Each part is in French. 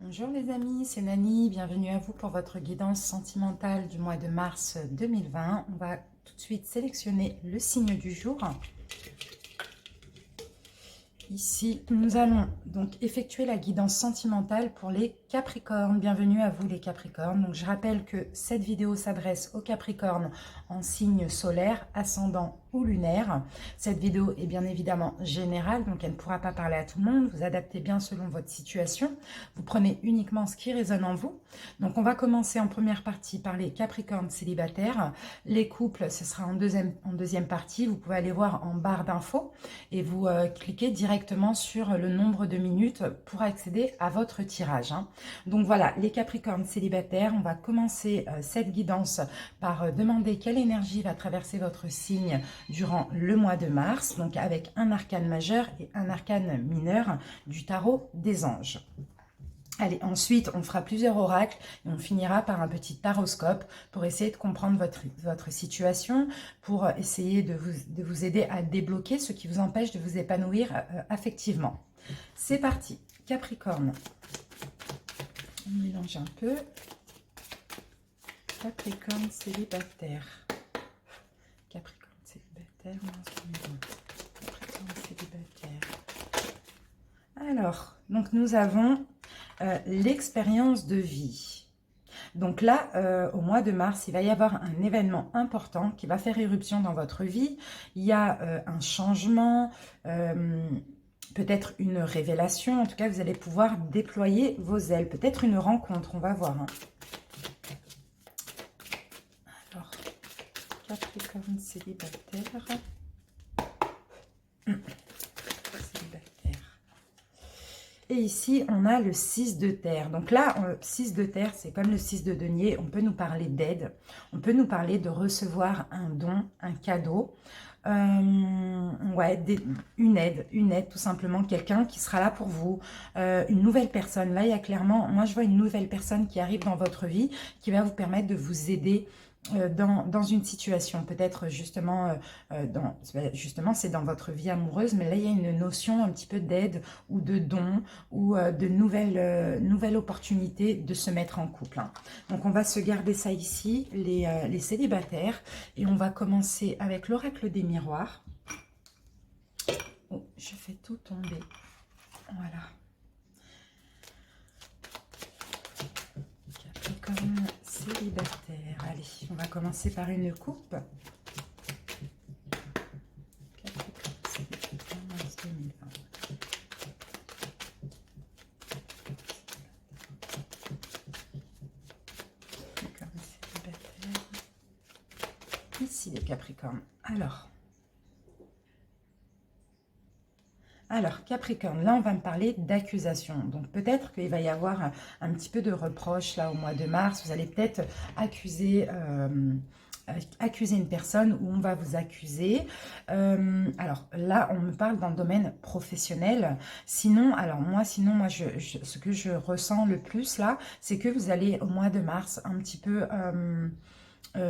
Bonjour les amis, c'est Nani, bienvenue à vous pour votre guidance sentimentale du mois de mars 2020. On va tout de suite sélectionner le signe du jour. Ici, nous allons donc effectuer la guidance sentimentale pour les Capricornes. Bienvenue à vous les Capricornes. Donc, je rappelle que cette vidéo s'adresse aux Capricornes en signe solaire, ascendant ou lunaire. Cette vidéo est bien évidemment générale, donc elle ne pourra pas parler à tout le monde. Vous adaptez bien selon votre situation. Vous prenez uniquement ce qui résonne en vous. Donc, on va commencer en première partie par les Capricornes célibataires. Les couples, ce sera en deuxième partie. Vous pouvez aller voir en barre d'infos et vous cliquez directement sur le nombre de minutes pour accéder à votre tirage. Donc voilà, les Capricornes célibataires, on va commencer cette guidance par demander quelle énergie va traverser votre signe durant le mois de mars, donc avec un arcane majeur et un arcane mineur du tarot des anges. Allez, ensuite, on fera plusieurs oracles et on finira par un petit taroscope pour essayer de comprendre votre situation, pour essayer de vous aider à débloquer ce qui vous empêche de vous épanouir affectivement. C'est parti, Capricorne. On mélange un peu. Capricorne célibataire. Capricorne célibataire. Capricorne célibataire. Alors, donc nous avons l'expérience de vie. Donc là, au mois de mars, il va y avoir un événement important qui va faire éruption dans votre vie. Il y a un changement, peut-être une révélation. En tout cas, vous allez pouvoir déployer vos ailes. Peut-être une rencontre, on va voir. Alors, Capricorne célibataire. Et ici, on a le 6 de terre. Donc là, 6 de terre, c'est comme le 6 de denier. On peut nous parler d'aide. On peut nous parler de recevoir un don, un cadeau. Ouais, une aide, tout simplement. Quelqu'un qui sera là pour vous. Une nouvelle personne. Là, il y a clairement, moi, je vois une nouvelle personne qui arrive dans votre vie, qui va vous permettre de vous aider dans une situation, peut-être justement, c'est dans votre vie amoureuse, mais là il y a une notion un petit peu d'aide ou de don ou de nouvelles opportunités de se mettre en couple. Donc on va se garder ça ici, les célibataires, et on va commencer avec l'oracle des miroirs. Oh, je fais tout tomber. Voilà. Capricorne célibataire. Allez, on va commencer par une coupe. Capricorne célibataire, mars 2020. Capricorne célibataire. Ici les Capricornes. Alors, Capricorne, là, on va me parler d'accusation. Donc, peut-être qu'il va y avoir un petit peu de reproche, là, au mois de mars. Vous allez peut-être accuser une personne ou on va vous accuser. Alors, là, on me parle dans le domaine professionnel. Sinon, moi, ce que je ressens le plus, là, c'est que vous allez, au mois de mars, un petit peu...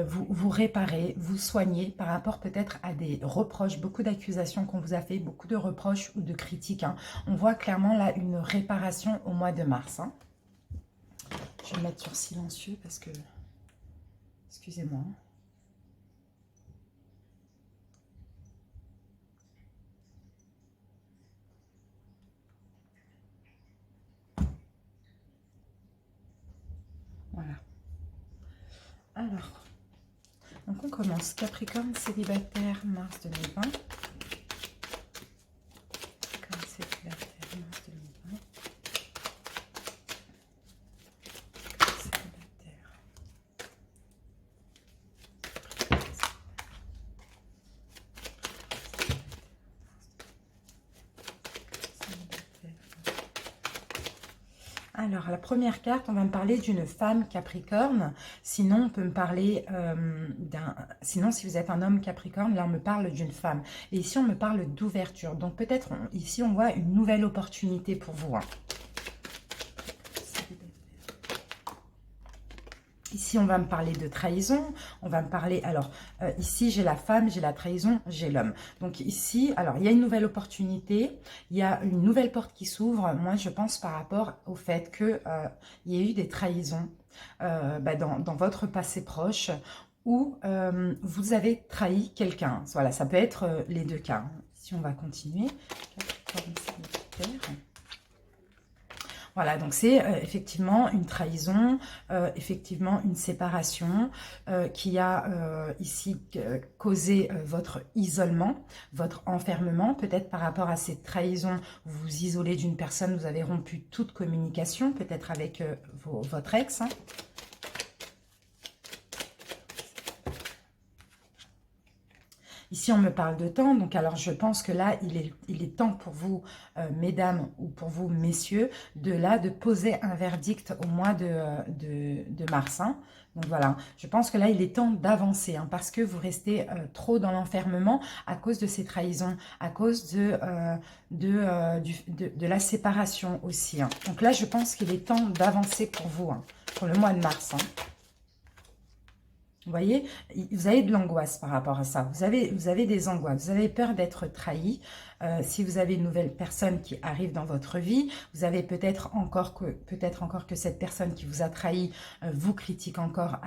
vous réparer, vous soigner par rapport peut-être à des reproches, beaucoup d'accusations qu'on vous a fait, beaucoup de reproches ou de critiques. On voit clairement là une réparation au mois de mars. Je vais me mettre sur silencieux parce que... Excusez-moi. Voilà. Alors... Donc on commence, Capricorne célibataire, mars 2020. Capricorne célibataire, mars 2020. Célibataire. Alors, la première carte, on va me parler d'une femme Capricorne. Sinon, on peut me parler Sinon, si vous êtes un homme Capricorne, là, on me parle d'une femme. Et ici, on me parle d'ouverture. Donc, peut-être, ici, on voit une nouvelle opportunité pour vous. Ici, on va me parler de trahison, on va me parler, alors ici j'ai la femme, j'ai la trahison, j'ai l'homme. Donc ici, alors il y a une nouvelle opportunité, il y a une nouvelle porte qui s'ouvre, moi je pense par rapport au fait qu'il y ait eu des trahisons dans votre passé proche, où vous avez trahi quelqu'un. Voilà, ça peut être les deux cas. Ici on va continuer. Capricorne Sagittaire. Voilà, donc c'est effectivement une trahison, effectivement une séparation qui a ici causé votre isolement, votre enfermement. Peut-être par rapport à cette trahison, vous vous isolez d'une personne, vous avez rompu toute communication, peut-être avec votre ex. Hein. Ici, on me parle de temps, donc alors je pense que là, il est temps pour vous, mesdames, ou pour vous, messieurs, de poser un verdict au mois de mars. Hein. Donc voilà, je pense que là, il est temps d'avancer, hein, parce que vous restez trop dans l'enfermement à cause de ces trahisons, à cause de la séparation aussi. Hein. Donc là, je pense qu'il est temps d'avancer pour vous, hein, pour le mois de mars. Hein. Vous voyez, vous avez de l'angoisse par rapport à ça. Vous avez des angoisses. Vous avez peur d'être trahi. Si vous avez une nouvelle personne qui arrive dans votre vie, vous avez peut-être encore que cette personne qui vous a trahi vous critique encore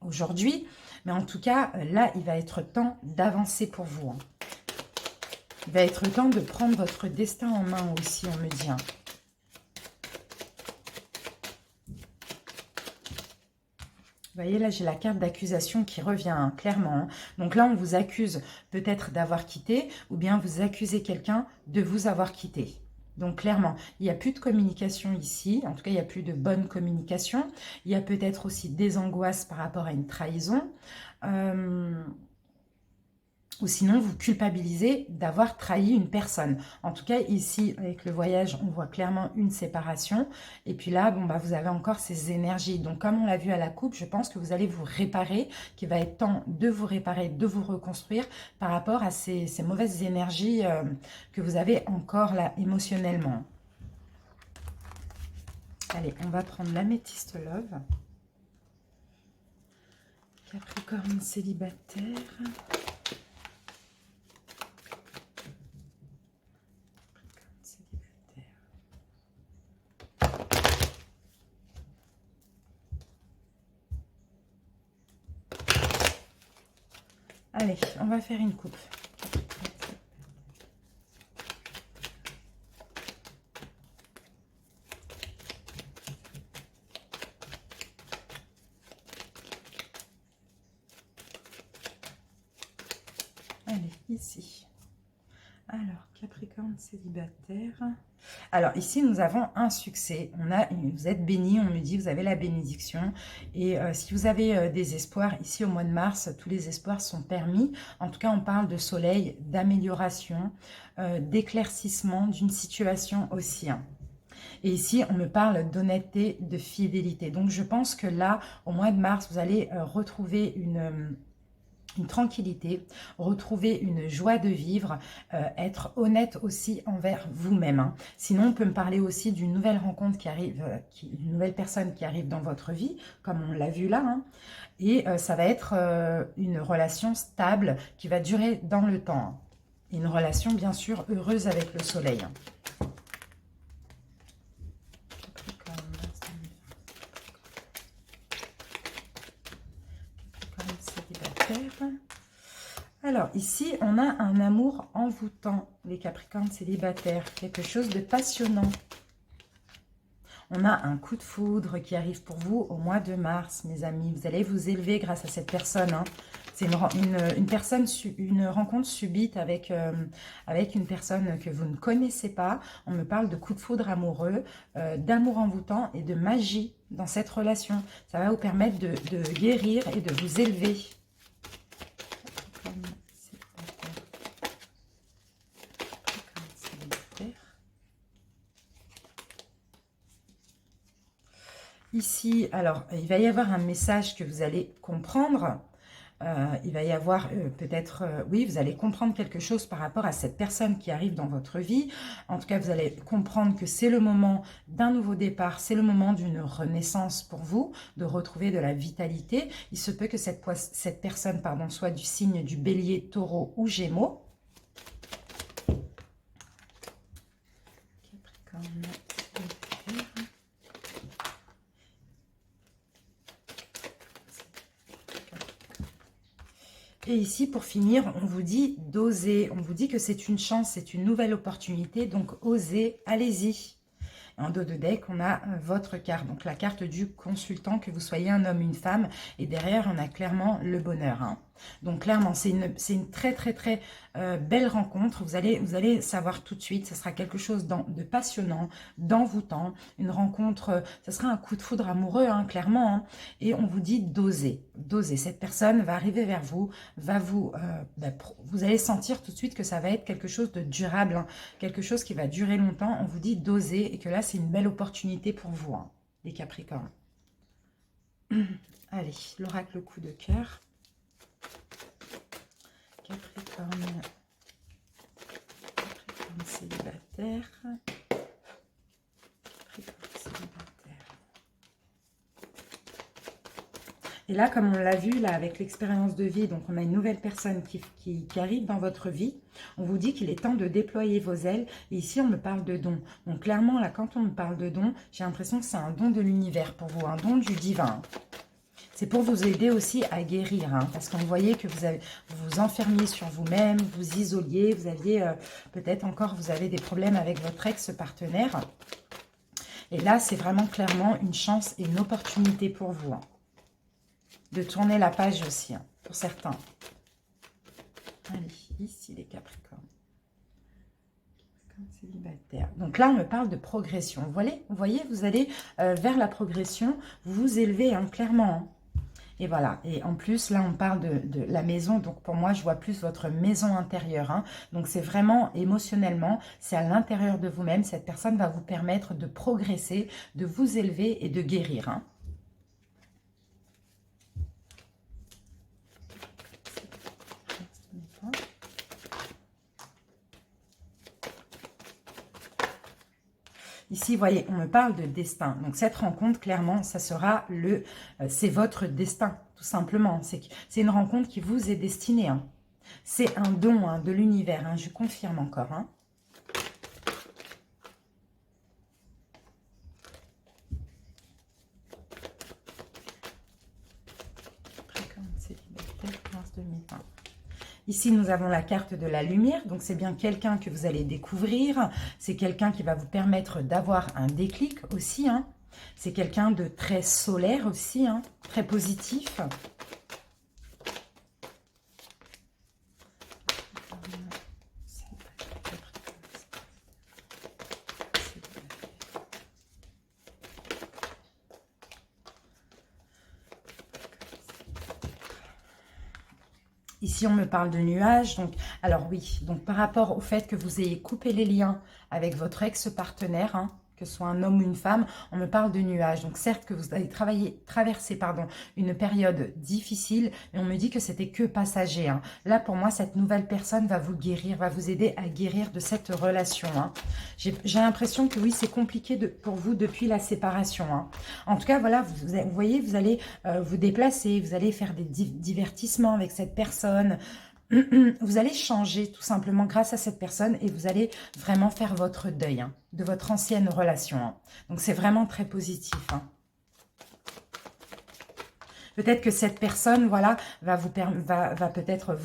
aujourd'hui. Mais en tout cas, là, il va être temps d'avancer pour vous. Hein. Il va être temps de prendre votre destin en main aussi, on me dit. Hein. Vous voyez, là, j'ai la carte d'accusation qui revient, hein, clairement. Hein. Donc là, on vous accuse peut-être d'avoir quitté, ou bien vous accusez quelqu'un de vous avoir quitté. Donc clairement, il n'y a plus de communication ici. En tout cas, il n'y a plus de bonne communication. Il y a peut-être aussi des angoisses par rapport à une trahison. Ou sinon, vous culpabilisez d'avoir trahi une personne. En tout cas, ici, avec le voyage, on voit clairement une séparation. Et puis là, bon, bah, vous avez encore ces énergies. Donc, comme on l'a vu à la coupe, je pense que vous allez vous réparer, qu'il va être temps de vous réparer, de vous reconstruire par rapport à ces mauvaises énergies que vous avez encore là, émotionnellement. Allez, on va prendre l'améthyste love. Capricorne célibataire. Allez, on va faire une coupe. Allez, ici. Alors, Capricorne célibataire. Alors, ici, nous avons un succès. Vous êtes béni, on me dit, vous avez la bénédiction. Et si vous avez des espoirs, ici, au mois de mars, tous les espoirs sont permis. En tout cas, on parle de soleil, d'amélioration, d'éclaircissement d'une situation aussi. Hein. Et ici, on me parle d'honnêteté, de fidélité. Donc, je pense que là, au mois de mars, vous allez retrouver une tranquillité, retrouver une joie de vivre, être honnête aussi envers vous-même. Hein. Sinon, on peut me parler aussi d'une nouvelle rencontre qui arrive, une nouvelle personne qui arrive dans votre vie, comme on l'a vu là. Hein. Et ça va être une relation stable qui va durer dans le temps. Hein. Une relation, bien sûr, heureuse avec le soleil. Hein. Alors, ici, on a un amour envoûtant, les Capricornes célibataires. Quelque chose de passionnant. On a un coup de foudre qui arrive pour vous au mois de mars, mes amis. Vous allez vous élever grâce à cette personne. Hein. C'est une rencontre subite avec une personne que vous ne connaissez pas. On me parle de coup de foudre amoureux, d'amour envoûtant et de magie dans cette relation. Ça va vous permettre de guérir et de vous élever. Ici, alors, il va y avoir un message que vous allez comprendre. il va y avoir peut-être, oui, vous allez comprendre quelque chose par rapport à cette personne qui arrive dans votre vie. En tout cas, vous allez comprendre que c'est le moment d'un nouveau départ, c'est le moment d'une renaissance pour vous, de retrouver de la vitalité. Il se peut que cette personne, pardon, soit du signe du Bélier, Taureau ou Gémeaux. Capricorne. Et ici, pour finir, on vous dit d'oser. On vous dit que c'est une chance, c'est une nouvelle opportunité. Donc, osez, allez-y. En dos de deck, on a votre carte, donc la carte du consultant, que vous soyez un homme, une femme. Et derrière, on a clairement le bonheur. Hein. Donc clairement, c'est une très très très belle rencontre. Vous allez savoir tout de suite, ce sera quelque chose de passionnant, d'envoûtant. Une rencontre, ce sera un coup de foudre amoureux, hein, clairement. Hein. Et on vous dit d'oser, d'oser. Cette personne va arriver vers vous, vous allez sentir tout de suite que ça va être quelque chose de durable, hein, quelque chose qui va durer longtemps. On vous dit d'oser et que là, c'est une belle opportunité pour vous, hein, les Capricornes. Allez, l'oracle coup de cœur. Capricorne célibataire. Capricorne célibataire. Et là, comme on l'a vu, là, avec l'expérience de vie, donc on a une nouvelle personne qui arrive dans votre vie. On vous dit qu'il est temps de déployer vos ailes. Et ici, on me parle de don. Donc clairement, là, quand on me parle de don, j'ai l'impression que c'est un don de l'univers pour vous, un don du divin. C'est pour vous aider aussi à guérir, hein, parce qu'on voyait que vous vous enfermiez sur vous-même, vous isoliez, vous aviez peut-être encore, vous avez des problèmes avec votre ex-partenaire. Et là, c'est vraiment clairement une chance et une opportunité pour vous, hein, de tourner la page aussi, hein, pour certains. Allez, ici les Capricornes. Célibataire. Donc là, on me parle de progression. Vous voyez, vous allez vers la progression, vous vous élevez, hein, clairement, hein. Et voilà, et en plus, là, on parle de la maison. Donc, pour moi, je vois plus votre maison intérieure. Hein. Donc, c'est vraiment émotionnellement, c'est à l'intérieur de vous-même. Cette personne va vous permettre de progresser, de vous élever et de guérir. Hein. Ici, vous voyez, on me parle de destin. Donc, cette rencontre, clairement, ça sera c'est votre destin, tout simplement. C'est une rencontre qui vous est destinée. Hein. C'est un don, hein, de l'univers. Hein, je confirme encore. Hein. Ici, nous avons la carte de la lumière, donc c'est bien quelqu'un que vous allez découvrir. C'est quelqu'un qui va vous permettre d'avoir un déclic aussi. Hein. C'est quelqu'un de très solaire aussi, hein, très positif. Ici, on me parle de nuages. Donc, alors oui, donc par rapport au fait que vous ayez coupé les liens avec votre ex-partenaire, hein, que ce soit un homme ou une femme, on me parle de nuages. Donc certes que vous avez traversé une période difficile, mais on me dit que c'était que passager. Hein. Là, pour moi, cette nouvelle personne va vous guérir, va vous aider à guérir de cette relation. Hein. J'ai l'impression que oui, c'est compliqué pour vous depuis la séparation. Hein. En tout cas, voilà, vous voyez, vous allez vous déplacer, vous allez faire des divertissements avec cette personne. Vous allez changer tout simplement grâce à cette personne et vous allez vraiment faire votre deuil, hein, de votre ancienne relation. Hein. Donc, c'est vraiment très positif. Hein. Peut-être que cette personne, voilà, va peut-être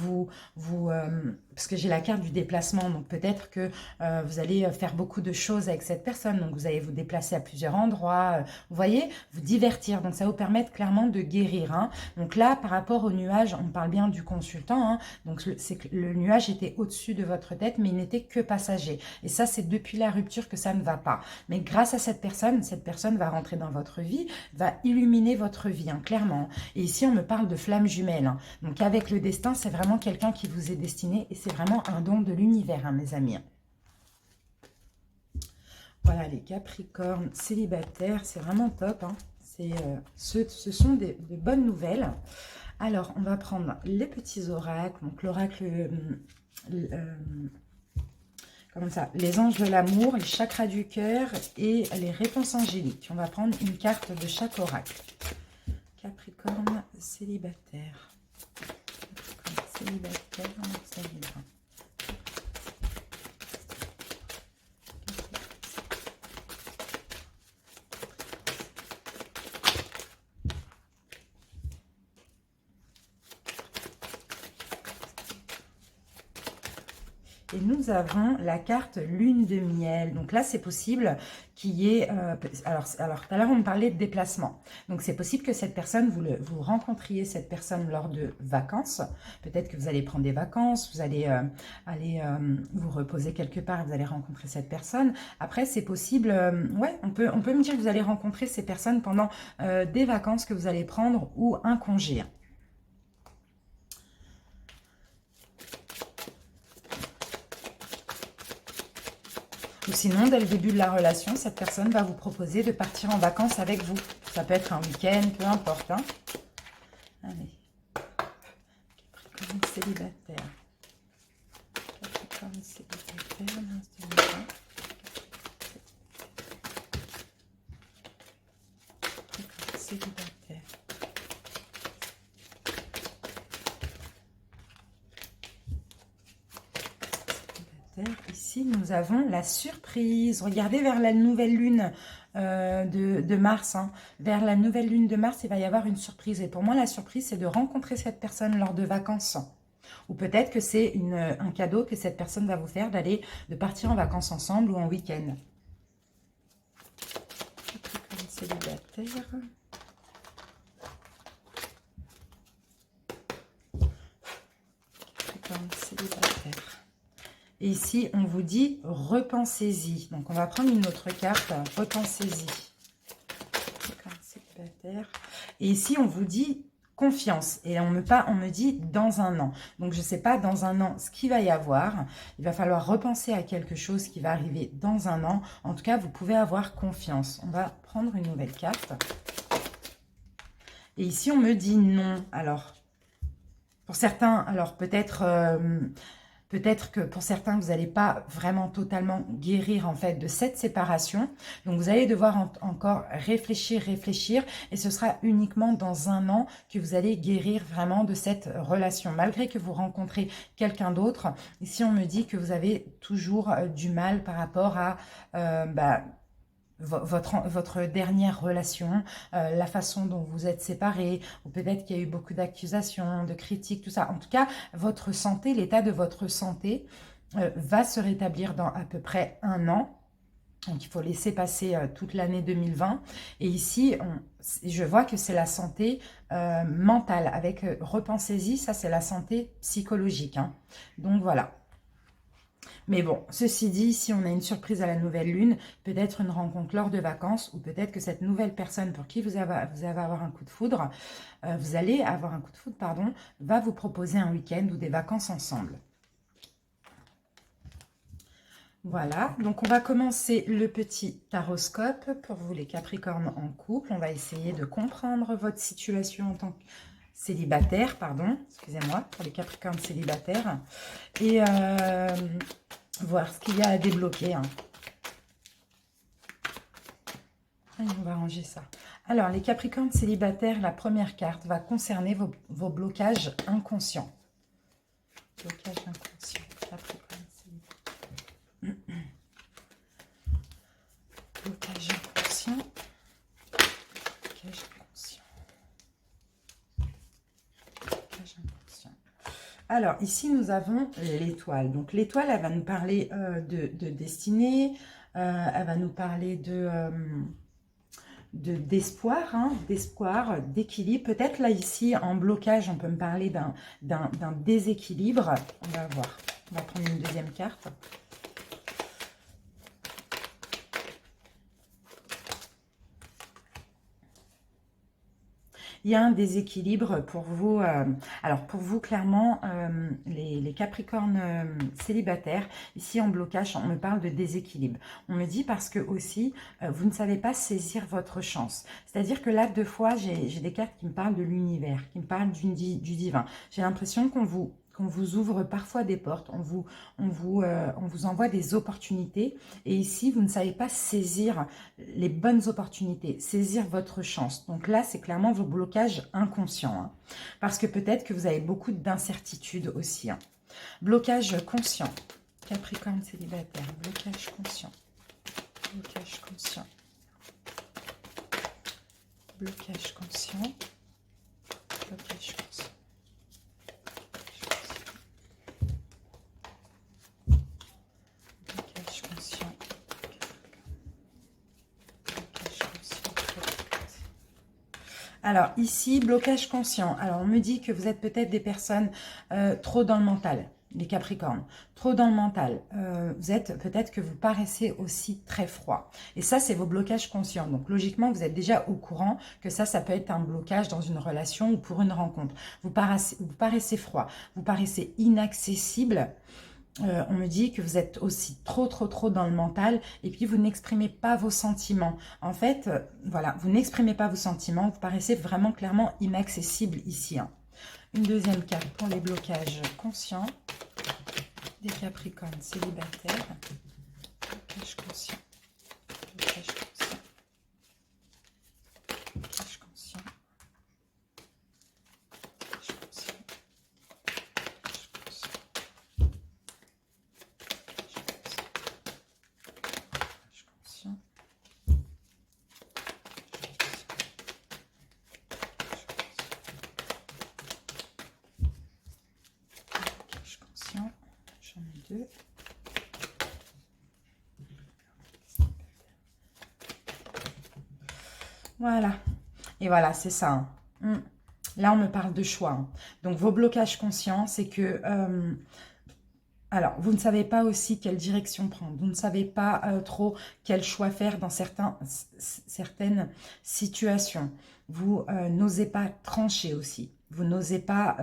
parce que j'ai la carte du déplacement, donc peut-être que vous allez faire beaucoup de choses avec cette personne. Donc, vous allez vous déplacer à plusieurs endroits, vous voyez, vous divertir. Donc, ça va vous permettre clairement de guérir. Hein. Donc là, par rapport au nuage, on parle bien du consultant. Hein. Donc, c'est que le nuage était au-dessus de votre tête, mais il n'était que passager. Et ça, c'est depuis la rupture que ça ne va pas. Mais grâce à cette personne va rentrer dans votre vie, va illuminer votre vie, hein, clairement. Et ici, on me parle de flamme jumelle. Hein. Donc, avec le destin, c'est vraiment quelqu'un qui vous est destiné et c'est vraiment un don de l'univers, hein, mes amis. Voilà, les Capricornes célibataires, c'est vraiment top. Hein. Ce sont de bonnes nouvelles. Alors, on va prendre les petits oracles. Donc, l'oracle, comment ça, les anges de l'amour, les chakras du cœur et les réponses angéliques. On va prendre une carte de chaque oracle. Capricorne célibataire. Capricorne célibataire, ça viendra. Et nous avons la carte lune de miel. Donc là, c'est possible qu'il y ait... alors, tout à l'heure, on me parlait de déplacement. Donc, c'est possible que cette personne, vous rencontriez cette personne lors de vacances. Peut-être que vous allez prendre des vacances, vous allez aller vous reposer quelque part, vous allez rencontrer cette personne. Après, c'est possible... ouais, on peut me dire que vous allez rencontrer ces personnes pendant des vacances que vous allez prendre ou un congé. Ou sinon, dès le début de la relation, cette personne va vous proposer de partir en vacances avec vous. Ça peut être un week-end, peu importe. Hein. Allez. Capricorne célibataire. Capricorne célibataire. Capricorne célibataire. Ici, nous avons la surprise. Regardez vers la nouvelle lune de mars. Hein. Vers la nouvelle lune de mars, il va y avoir une surprise. Et pour moi, la surprise, c'est de rencontrer cette personne lors de vacances. Ou peut-être que c'est un cadeau que cette personne va vous faire de partir en vacances ensemble ou en week-end. Capricorne célibataire. Capricorne célibataire. Et ici, on vous dit « repensez-y ». Donc, on va prendre une autre carte « repensez-y ». Et ici, on vous dit « confiance ». Et on me dit « dans un an ». Donc, je ne sais pas dans un an ce qu'il va y avoir. Il va falloir repenser à quelque chose qui va arriver dans un an. En tout cas, vous pouvez avoir confiance. On va prendre une nouvelle carte. Et ici, on me dit « non ». Alors, pour certains, alors peut-être... Peut-être que pour certains, vous n'allez pas vraiment totalement guérir en fait de cette séparation. Donc, vous allez devoir encore réfléchir. Et ce sera uniquement dans un an que vous allez guérir vraiment de cette relation. Malgré que vous rencontrez quelqu'un d'autre, ici, on me dit que vous avez toujours du mal par rapport à... votre dernière relation, la façon dont vous êtes séparés, ou peut-être qu'il y a eu beaucoup d'accusations, de critiques, tout ça. En tout cas, votre santé, l'état de votre santé va se rétablir dans à peu près un an. Donc, il faut laisser passer toute l'année 2020. Et ici, je vois que c'est la santé mentale. Avec repensez-y, ça c'est la santé psychologique. Hein. Donc, voilà. Mais bon, ceci dit, si on a une surprise à la nouvelle lune, peut-être une rencontre lors de vacances, ou peut-être que cette nouvelle personne pour qui vous allez avoir un coup de foudre, va vous proposer un week-end ou des vacances ensemble. Voilà, donc on va commencer le petit taroscope pour vous les Capricornes en couple. On va essayer de comprendre votre situation en tant que célibataire, excusez-moi, pour les Capricornes célibataires. Et voir ce qu'il y a à débloquer. Hein. Allez, on va ranger ça. Alors, les Capricornes célibataires, la première carte va concerner vos blocages inconscients. Blocage inconscient. Capricorne célibataire. Blocage inconscient. Blocage inconscient. Blocage inconscient. Alors, ici, nous avons l'étoile. Donc, l'étoile, elle va nous parler de destinée, elle va nous parler d'espoir, d'espoir, d'équilibre. Peut-être là, ici, en blocage, on peut me parler d'un déséquilibre. On va voir. On va prendre une deuxième carte. Il y a un déséquilibre pour vous. Alors pour vous, clairement, les Capricornes célibataires, ici en blocage, on me parle de déséquilibre. On me dit parce que aussi, vous ne savez pas saisir votre chance. C'est-à-dire que là, 2 fois, j'ai des cartes qui me parlent de l'univers, qui me parlent du divin. J'ai l'impression qu'on vous ouvre parfois des portes, on vous envoie des opportunités. Et ici, vous ne savez pas saisir les bonnes opportunités, saisir votre chance. Donc là, c'est clairement vos blocages inconscients. Hein, parce que peut-être que vous avez beaucoup d'incertitudes aussi. Hein. Blocage conscient. Capricorne célibataire, blocage conscient. Blocage conscient. Blocage conscient. Blocage conscient. Blocage conscient. Alors ici, blocage conscient. Alors on me dit que vous êtes peut-être des personnes trop dans le mental, les Capricornes, trop dans le mental. Vous êtes peut-être que vous paraissez aussi très froid. Et ça, c'est vos blocages conscients. Donc logiquement, vous êtes déjà au courant que ça peut être un blocage dans une relation ou pour une rencontre. Vous paraissez froid, vous paraissez inaccessible. On me dit que vous êtes aussi trop dans le mental et puis vous n'exprimez pas vos sentiments. En fait, voilà, vous n'exprimez pas vos sentiments, vous paraissez vraiment clairement inaccessible ici. Hein. Une deuxième carte pour les blocages conscients des Capricornes célibataires. Blocage conscient. Blocage conscient. Blocage conscient. Blocage conscient. J'en ai 2. Voilà. Et voilà, c'est ça. Hein. Là, on me parle de choix. Hein. Donc, vos blocages conscients, c'est que... alors, vous ne savez pas aussi quelle direction prendre. Vous ne savez pas trop quel choix faire dans certaines situations. Vous n'osez pas trancher aussi. Vous n'osez pas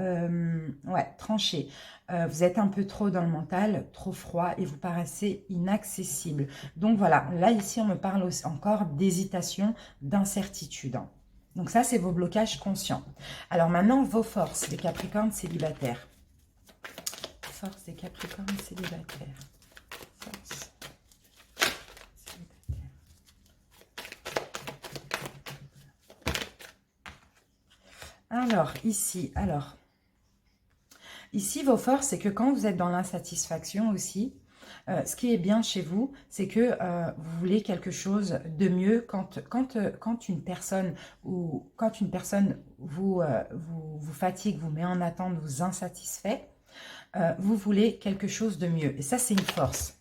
trancher. Vous êtes un peu trop dans le mental, trop froid et vous paraissez inaccessible. Donc voilà, là ici on me parle aussi encore d'hésitation, d'incertitude. Donc ça c'est vos blocages conscients. Alors maintenant vos forces, les Capricornes célibataires. Force des Capricornes célibataires. Force célibataire. Alors, ici, vos forces, c'est que quand vous êtes dans l'insatisfaction aussi, ce qui est bien chez vous, c'est que vous voulez quelque chose de mieux quand une personne vous fatigue, vous met en attente, vous insatisfait. Vous voulez quelque chose de mieux. Et ça, c'est une force.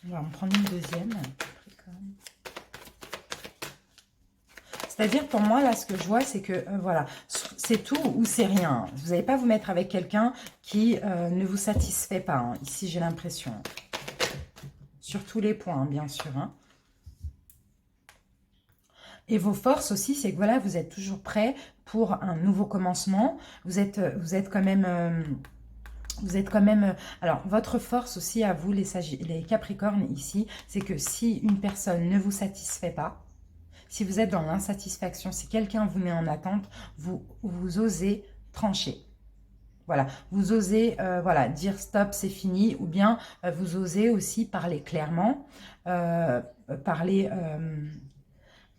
On va en prendre une deuxième. C'est-à-dire, pour moi, là, ce que je vois, c'est que, voilà, c'est tout ou c'est rien. Vous n'allez pas vous mettre avec quelqu'un qui ne vous satisfait pas. Hein. Ici, j'ai l'impression. Sur tous les points, hein, bien sûr. Hein. Et vos forces aussi, c'est que, voilà, vous êtes toujours prêt pour un nouveau commencement. Vous êtes quand même... alors, votre force aussi à vous, les Capricornes, ici, c'est que si une personne ne vous satisfait pas, si vous êtes dans l'insatisfaction, si quelqu'un vous met en attente, vous osez trancher. Voilà, vous osez dire stop, c'est fini, ou bien vous osez aussi parler clairement,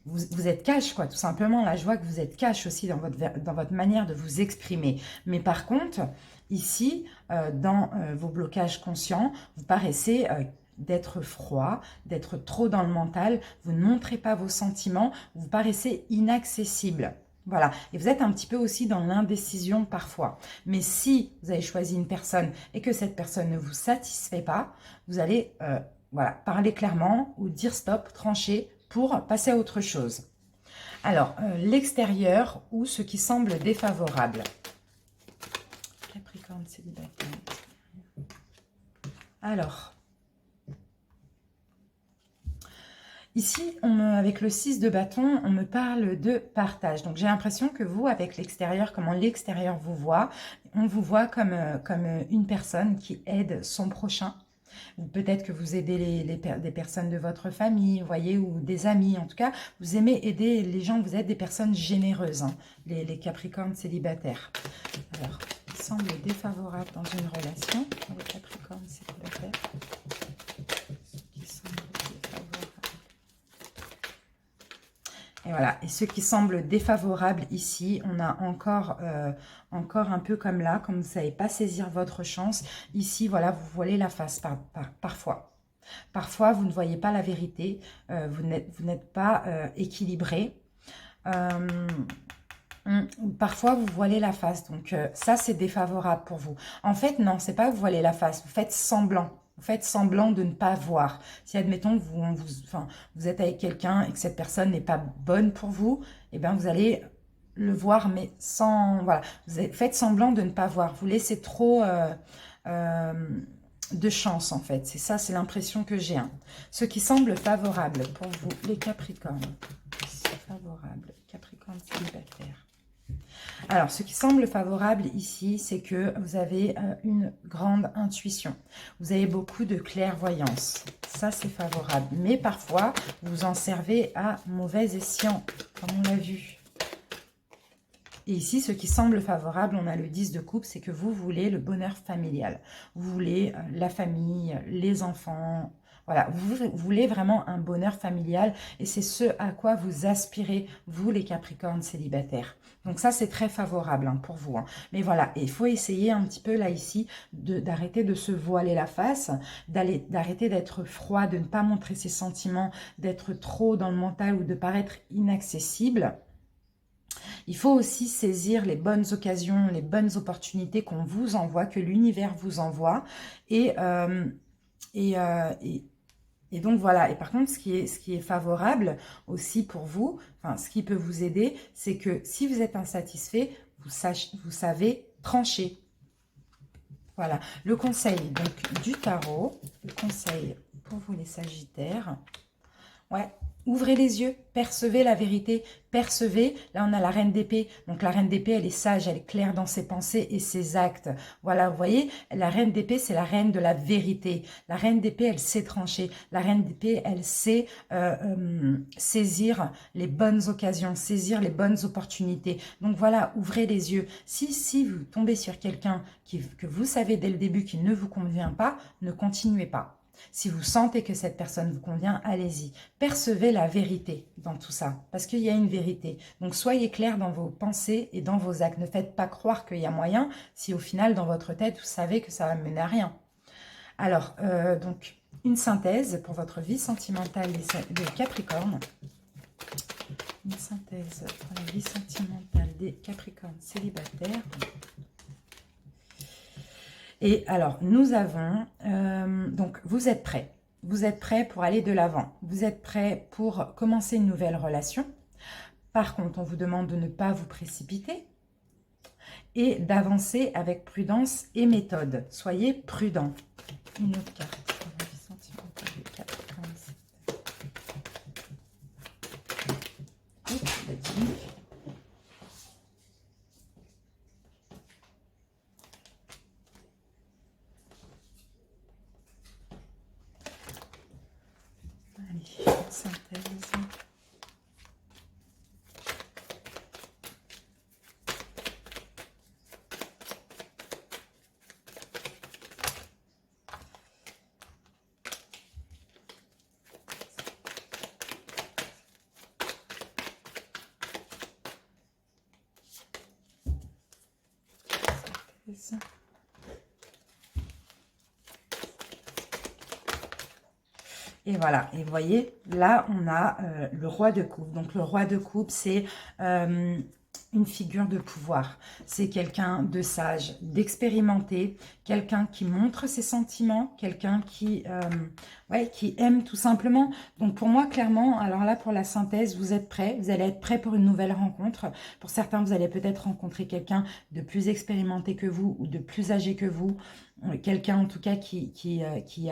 vous êtes cash, quoi, tout simplement. Là, je vois que vous êtes cash aussi dans votre manière de vous exprimer. Mais par contre, ici, dans vos blocages conscients, vous paraissez d'être froid, d'être trop dans le mental. Vous ne montrez pas vos sentiments. Vous paraissez inaccessible. Voilà. Et vous êtes un petit peu aussi dans l'indécision parfois. Mais si vous avez choisi une personne et que cette personne ne vous satisfait pas, vous allez parler clairement ou dire stop, trancher, pour passer à autre chose. Alors, l'extérieur ou ce qui semble défavorable. Capricorne célibataire. Alors, Ici, avec le 6 de bâton, on me parle de partage. Donc, j'ai l'impression que vous, avec l'extérieur, comment l'extérieur vous voit, on vous voit comme une personne qui aide son prochain. Peut-être que vous aidez des personnes de votre famille, vous voyez, ou des amis. En tout cas, vous aimez aider les gens, vous êtes des personnes généreuses, hein, les Capricornes célibataires. Alors, il semble défavorable dans une relation, les Capricornes célibataires. Et voilà, et ce qui semble défavorable ici, on a encore un peu comme là, comme vous ne savez pas saisir votre chance. Ici, voilà, vous voilez la face parfois. Parfois, vous ne voyez pas la vérité, vous n'êtes pas équilibré. Parfois, vous voilez la face, donc ça, c'est défavorable pour vous. En fait, non, c'est pas que vous voilez la face, vous faites semblant. Vous faites semblant de ne pas voir. Si, admettons, que vous êtes avec quelqu'un et que cette personne n'est pas bonne pour vous, eh bien, vous allez le voir, mais sans... Voilà, faites semblant de ne pas voir. Vous laissez trop de chance, en fait. C'est ça, c'est l'impression que j'ai. Hein. Ce qui semble favorable pour vous, les Capricornes. C'est favorable, Capricorne célibataire. Alors, ce qui semble favorable ici, c'est que vous avez une grande intuition. Vous avez beaucoup de clairvoyance. Ça, c'est favorable. Mais parfois, vous en servez à mauvais escient, comme on l'a vu. Et ici, ce qui semble favorable, on a le 10 de coupe, c'est que vous voulez le bonheur familial. Vous voulez la famille, les enfants... Voilà, vous voulez vraiment un bonheur familial et c'est ce à quoi vous aspirez, vous les Capricornes célibataires. Donc ça, c'est très favorable hein, pour vous. Hein. Mais voilà, il faut essayer un petit peu là ici d'arrêter de se voiler la face, d'arrêter d'être froid, de ne pas montrer ses sentiments, d'être trop dans le mental ou de paraître inaccessible. Il faut aussi saisir les bonnes occasions, les bonnes opportunités qu'on vous envoie, que l'univers vous envoie. Et donc voilà, et par contre, ce qui est favorable aussi pour vous, enfin, ce qui peut vous aider, c'est que si vous êtes insatisfait, vous savez trancher. Voilà, le conseil donc du tarot, le conseil pour vous les Sagittaires, ouais. Ouvrez les yeux, percevez la vérité, percevez. Là, on a la reine d'épée. Donc, la reine d'épée, elle est sage, elle est claire dans ses pensées et ses actes. Voilà, vous voyez, la reine d'épée, c'est la reine de la vérité. La reine d'épée, elle sait trancher. La reine d'épée, elle sait saisir les bonnes occasions, saisir les bonnes opportunités. Donc, voilà, ouvrez les yeux. Si vous tombez sur quelqu'un que vous savez dès le début qui ne vous convient pas, ne continuez pas. Si vous sentez que cette personne vous convient, allez-y. Percevez la vérité dans tout ça, parce qu'il y a une vérité. Donc, soyez clair dans vos pensées et dans vos actes. Ne faites pas croire qu'il y a moyen, si au final, dans votre tête, vous savez que ça va mener à rien. Alors, donc, une synthèse pour votre vie sentimentale des Capricornes. Une synthèse pour la vie sentimentale des Capricornes célibataires. Et alors, nous avons, donc vous êtes prêts. Vous êtes prêts pour aller de l'avant. Vous êtes prêts pour commencer une nouvelle relation. Par contre, on vous demande de ne pas vous précipiter et d'avancer avec prudence et méthode. Soyez prudents. Une autre carte. Synthèse. Et voilà, et vous voyez, là, on a le roi de coupe. Donc, le roi de coupe, c'est une figure de pouvoir. C'est quelqu'un de sage, d'expérimenté, quelqu'un qui montre ses sentiments, quelqu'un ouais, qui aime tout simplement. Donc pour moi, clairement, alors là, pour la synthèse, vous êtes prêts. Vous allez être prêts pour une nouvelle rencontre. Pour certains, vous allez peut-être rencontrer quelqu'un de plus expérimenté que vous ou de plus âgé que vous. Quelqu'un en tout cas qui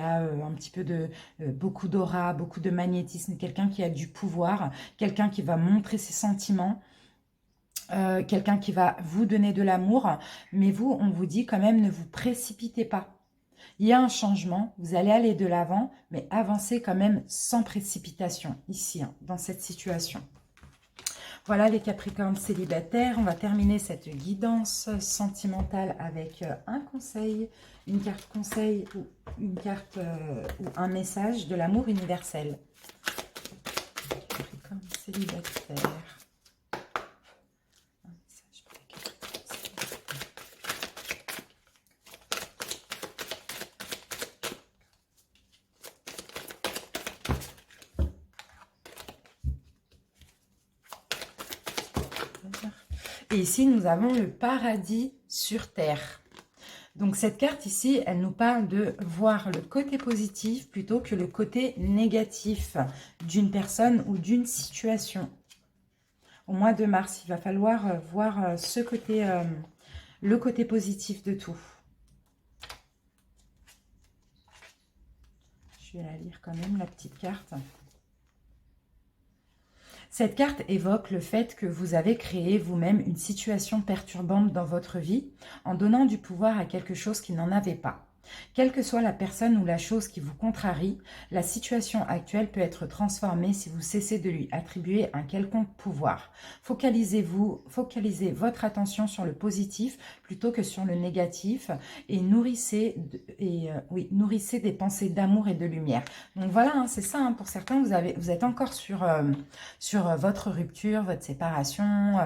a un petit peu de beaucoup d'aura, beaucoup de magnétisme, quelqu'un qui a du pouvoir, quelqu'un qui va montrer ses sentiments. Quelqu'un qui va vous donner de l'amour, mais vous, on vous dit quand même, ne vous précipitez pas. Il y a un changement, vous allez aller de l'avant, mais avancez quand même sans précipitation, ici, hein, dans cette situation. Voilà les Capricornes célibataires, on va terminer cette guidance sentimentale avec un conseil, une carte conseil ou une carte ou un message de l'amour universel. Capricorne célibataire. Et ici, nous avons le paradis sur terre. Donc cette carte ici, elle nous parle de voir le côté positif plutôt que le côté négatif d'une personne ou d'une situation. Au mois de mars, il va falloir voir ce côté, le côté positif de tout. Je vais la lire quand même, la petite carte. Cette carte évoque le fait que vous avez créé vous-même une situation perturbante dans votre vie en donnant du pouvoir à quelque chose qui n'en avait pas. Quelle que soit la personne ou la chose qui vous contrarie, la situation actuelle peut être transformée si vous cessez de lui attribuer un quelconque pouvoir. Focalisez votre attention sur le positif plutôt que sur le négatif et nourrissez des pensées d'amour et de lumière. Donc voilà, hein, c'est ça, hein, pour certains, vous êtes encore sur votre rupture, votre séparation,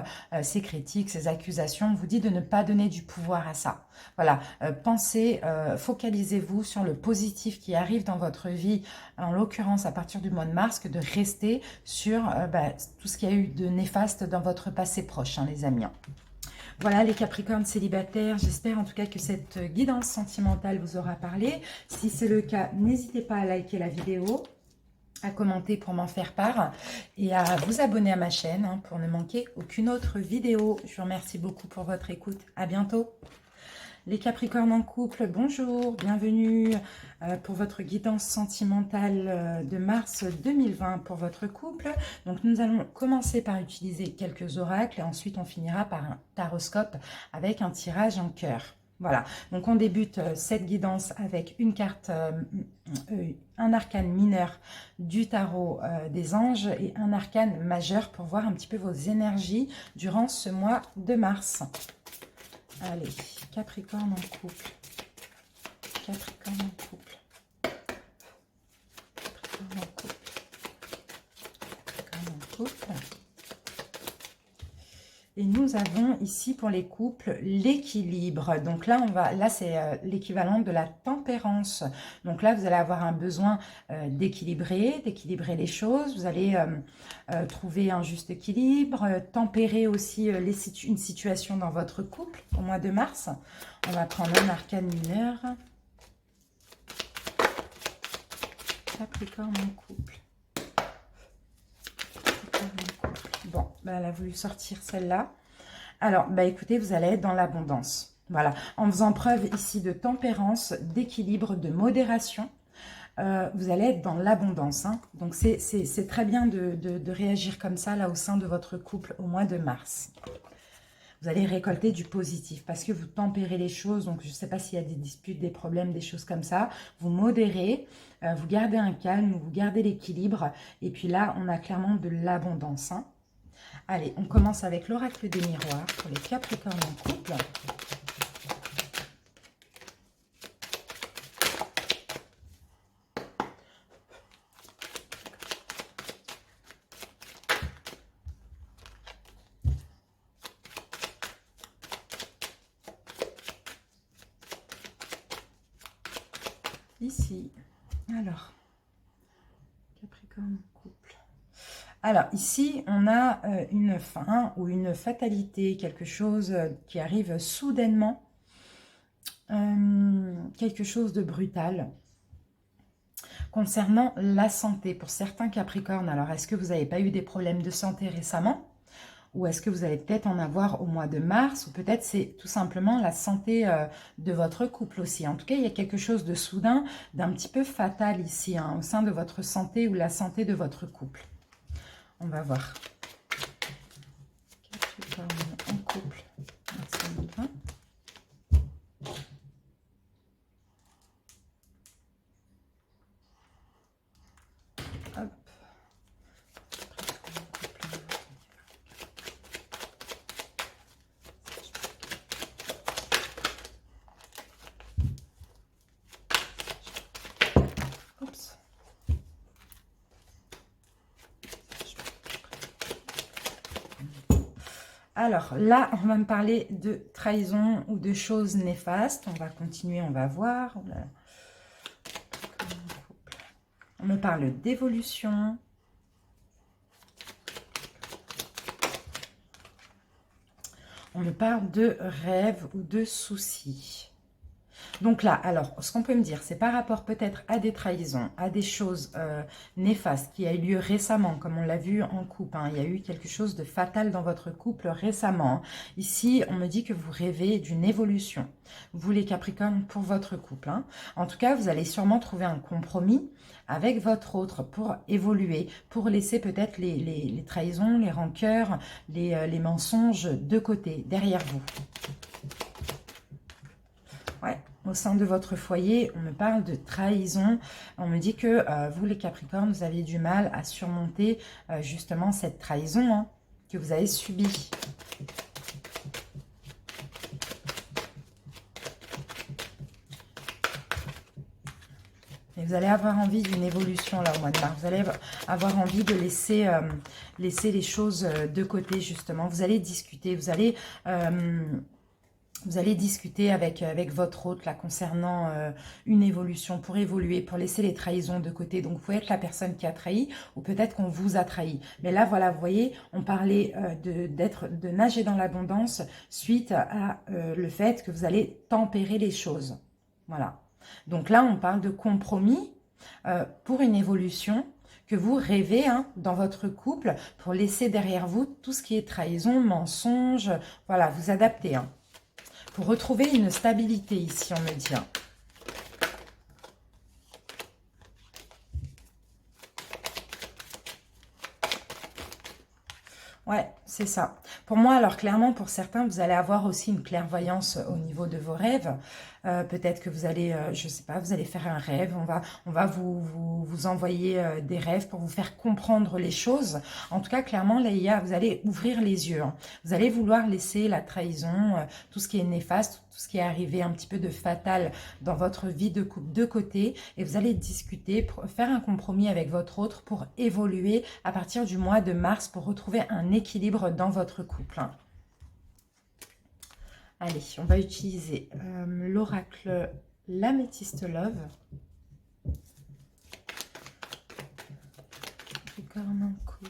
ces critiques, ces accusations. On vous dit de ne pas donner du pouvoir à ça. Voilà, focalisez-vous sur le positif qui arrive dans votre vie, en l'occurrence à partir du mois de mars, que de rester sur tout ce qu'il y a eu de néfaste dans votre passé proche, hein, les amis. Voilà les Capricornes célibataires, j'espère en tout cas que cette guidance sentimentale vous aura parlé. Si c'est le cas, n'hésitez pas à liker la vidéo, à commenter pour m'en faire part et à vous abonner à ma chaîne hein, pour ne manquer aucune autre vidéo. Je vous remercie beaucoup pour votre écoute. À bientôt. Les Capricornes en couple, bonjour, bienvenue pour votre guidance sentimentale de mars 2020 pour votre couple. Donc nous allons commencer par utiliser quelques oracles et ensuite on finira par un taroscope avec un tirage en cœur. Voilà, donc on débute cette guidance avec une carte, un arcane mineur du tarot des anges et un arcane majeur pour voir un petit peu vos énergies durant ce mois de mars. Allez, Capricorne en couple. Capricorne en couple. Capricorne en couple. Capricorne en couple. Et nous avons ici pour les couples l'équilibre. Donc là, c'est l'équivalent de la tempérance. Donc là, vous allez avoir un besoin d'équilibrer les choses. Vous allez trouver un juste équilibre, tempérer aussi une situation dans votre couple au mois de mars. On va prendre un arcane mineur. Capricorne en couple. Bon, elle a voulu sortir celle-là. Alors, écoutez, vous allez être dans l'abondance. Voilà, en faisant preuve ici de tempérance, d'équilibre, de modération, vous allez être dans l'abondance. Hein. Donc, c'est très bien de réagir comme ça, là, au sein de votre couple au mois de mars. Vous allez récolter du positif parce que vous tempérez les choses. Donc, je ne sais pas s'il y a des disputes, des problèmes, des choses comme ça. Vous modérez, vous gardez un calme, vous gardez l'équilibre. Et puis là, on a clairement de l'abondance. Hein. Allez, on commence avec l'oracle des miroirs pour les Capricornes en couple. Ici, alors, Capricorne en couple. Alors, ici, on a une fin ou une fatalité, quelque chose qui arrive soudainement, quelque chose de brutal. Concernant la santé, pour certains Capricornes, alors est-ce que vous n'avez pas eu des problèmes de santé récemment? Ou est-ce que vous allez peut-être en avoir au mois de mars? Ou peut-être c'est tout simplement la santé de votre couple aussi. En tout cas, il y a quelque chose de soudain, d'un petit peu fatal ici, hein, au sein de votre santé ou la santé de votre couple. On va voir. Capricorne en couple. Mars 2020. Hop. Oups. Alors là, on va me parler de trahison ou de choses néfastes. On va continuer, on va voir. On me parle d'évolution. On me parle de rêves ou de soucis. Donc là, alors, ce qu'on peut me dire, c'est par rapport peut-être à des trahisons, à des choses néfastes qui a eu lieu récemment, comme on l'a vu en couple. Hein, il y a eu quelque chose de fatal dans votre couple récemment. Ici, on me dit que vous rêvez d'une évolution. Vous, les Capricornes, pour votre couple. Hein. En tout cas, vous allez sûrement trouver un compromis avec votre autre pour évoluer, pour laisser peut-être les trahisons, les rancœurs, les mensonges de côté, derrière vous. Ouais. Au sein de votre foyer, on me parle de trahison. On me dit que vous, les Capricornes, vous avez du mal à surmonter justement cette trahison hein, que vous avez subie. Et vous allez avoir envie d'une évolution là au mois de mars. Vous allez avoir envie de laisser les choses de côté justement. Vous allez discuter, vous allez discuter avec votre hôte là concernant une évolution, pour évoluer, pour laisser les trahisons de côté. Donc, vous pouvez être la personne qui a trahi ou peut-être qu'on vous a trahi. Mais là, voilà, vous voyez, on parlait de nager dans l'abondance suite à le fait que vous allez tempérer les choses. Voilà. Donc là, on parle de compromis pour une évolution que vous rêvez hein, dans votre couple pour laisser derrière vous tout ce qui est trahison, mensonge. Voilà, vous adapter. Hein. Pour retrouver une stabilité ici, on me dit. Ouais, c'est ça. Pour moi, alors clairement, pour certains, vous allez avoir aussi une clairvoyance au niveau de vos rêves. Peut-être que vous allez, je sais pas, vous allez faire un rêve. On va vous envoyer des rêves pour vous faire comprendre les choses. En tout cas, clairement, là, vous allez ouvrir les yeux. Hein. Vous allez vouloir laisser la trahison, tout ce qui est néfaste, tout ce qui est arrivé un petit peu de fatal dans votre vie de couple de côté. Et vous allez discuter, faire un compromis avec votre autre pour évoluer à partir du mois de mars, pour retrouver un équilibre dans votre couple. Allez, on va utiliser l'oracle l'Améthyste Love. Capricorne en couple.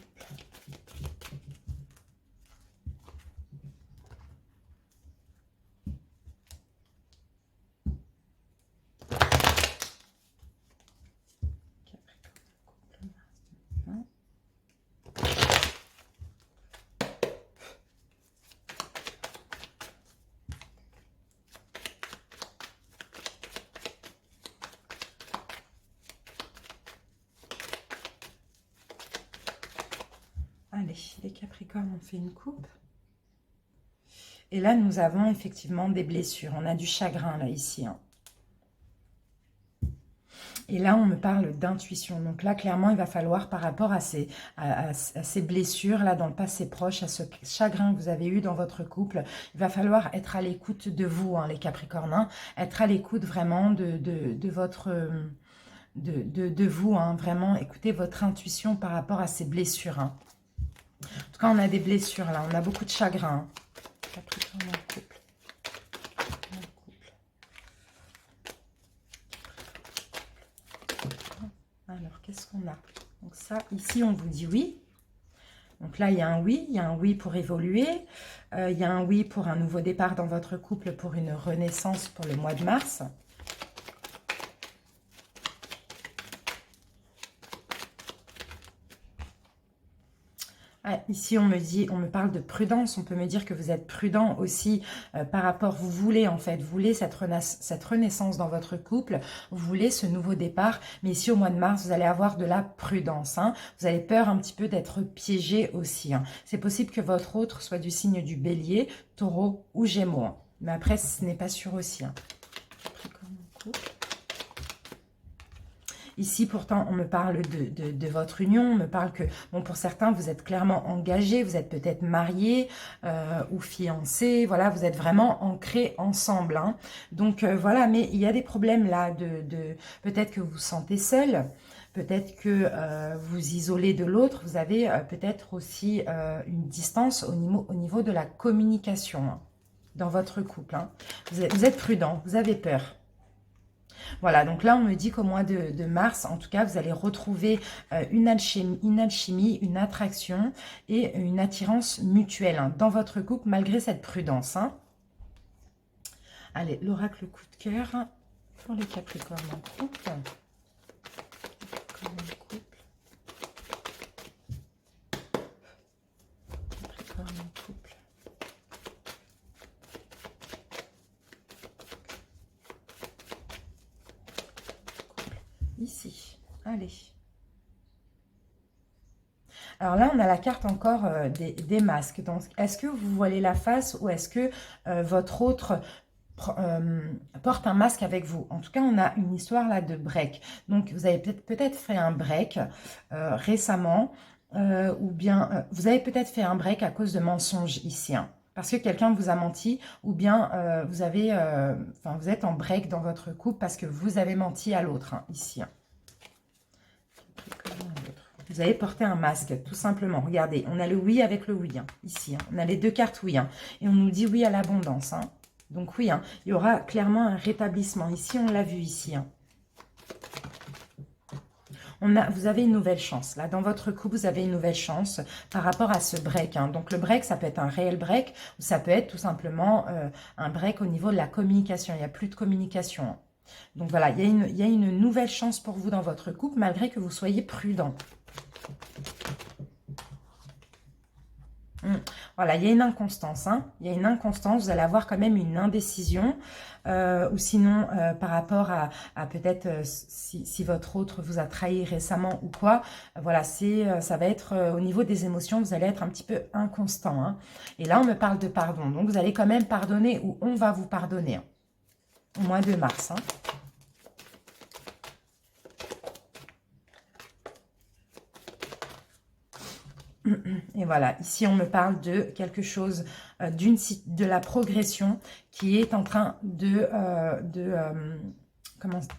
Allez, les Capricornes ont fait une coupe. Et là, nous avons effectivement des blessures. On a du chagrin, là, ici. Hein. Et là, on me parle d'intuition. Donc là, clairement, il va falloir, par rapport à ces blessures, là, dans le passé proche, à ce chagrin que vous avez eu dans votre couple, il va falloir être à l'écoute de vous, hein, les Capricornes. Hein, être à l'écoute vraiment de votre... De vous, hein, vraiment, écoutez votre intuition par rapport à ces blessures. Hein. En tout cas, on a des blessures, là. On a beaucoup de chagrin. Hein. Capricorne en couple. Alors, qu'est-ce qu'on a? Donc ça, ici, on vous dit oui. Donc là, il y a un oui. Il y a un oui pour évoluer. Il y a un oui pour un nouveau départ dans votre couple, pour une renaissance pour le mois de mars. Ah, ici, on me parle de prudence. On peut me dire que vous êtes prudent aussi par rapport, vous voulez en fait, vous voulez cette renaissance dans votre couple, vous voulez ce nouveau départ. Mais ici, au mois de mars, vous allez avoir de la prudence. Hein. Vous avez peur un petit peu d'être piégé aussi. Hein. C'est possible que votre autre soit du signe du Bélier, Taureau ou Gémeaux. Hein. Mais après, ce n'est pas sûr aussi. Hein. Ici, pourtant, on me parle de votre union, on me parle que, bon, pour certains, vous êtes clairement engagés, vous êtes peut-être mariés ou fiancés, voilà, vous êtes vraiment ancrés ensemble. Hein. Donc, voilà, mais il y a des problèmes là, peut-être que vous vous sentez seul, peut-être que vous isolez de l'autre, vous avez peut-être aussi une distance au niveau de la communication hein, dans votre couple. Hein. Vous êtes prudent, vous avez peur. Voilà, donc là, on me dit qu'au mois de mars, en tout cas, vous allez retrouver une alchimie, une attraction et une attirance mutuelle hein, dans votre couple, malgré cette prudence. Hein. Allez, l'oracle coup de cœur pour les Capricornes en couple. Capricorne en couple. Ici, allez. Alors là, on a la carte encore des masques. Donc, est-ce que vous voilez la face ou est-ce que votre autre porte un masque avec vous? En tout cas, on a une histoire là de break. Donc, vous avez peut-être fait un break récemment ou bien vous avez peut-être fait un break à cause de mensonges ici. Hein. Parce que quelqu'un vous a menti ou bien vous êtes en break dans votre couple parce que vous avez menti à l'autre hein, ici. Hein. Vous avez porté un masque, tout simplement. Regardez, on a le oui avec le oui, hein, ici. Hein. On a les deux cartes oui. Hein, et on nous dit oui à l'abondance. Hein. Donc oui, hein, il y aura clairement un rétablissement. Ici, on l'a vu ici. Hein. Vous avez une nouvelle chance. Là, dans votre couple, vous avez une nouvelle chance par rapport à ce break. Hein. Donc, le break, ça peut être un réel break ou ça peut être tout simplement un break au niveau de la communication. Il n'y a plus de communication. Hein. Donc, voilà, il y a une nouvelle chance pour vous dans votre couple malgré que vous soyez prudent. Voilà, il y a une inconstance. Hein. Il y a une inconstance, vous allez avoir quand même une indécision. Ou sinon, par rapport à peut-être si votre autre vous a trahi récemment ou quoi. Voilà, ça va être au niveau des émotions, vous allez être un petit peu inconstant. Hein. Et là, on me parle de pardon. Donc, vous allez quand même pardonner ou on va vous pardonner. Hein, au mois de mars. Hein. Et voilà, ici on me parle de quelque chose, de la progression qui est en train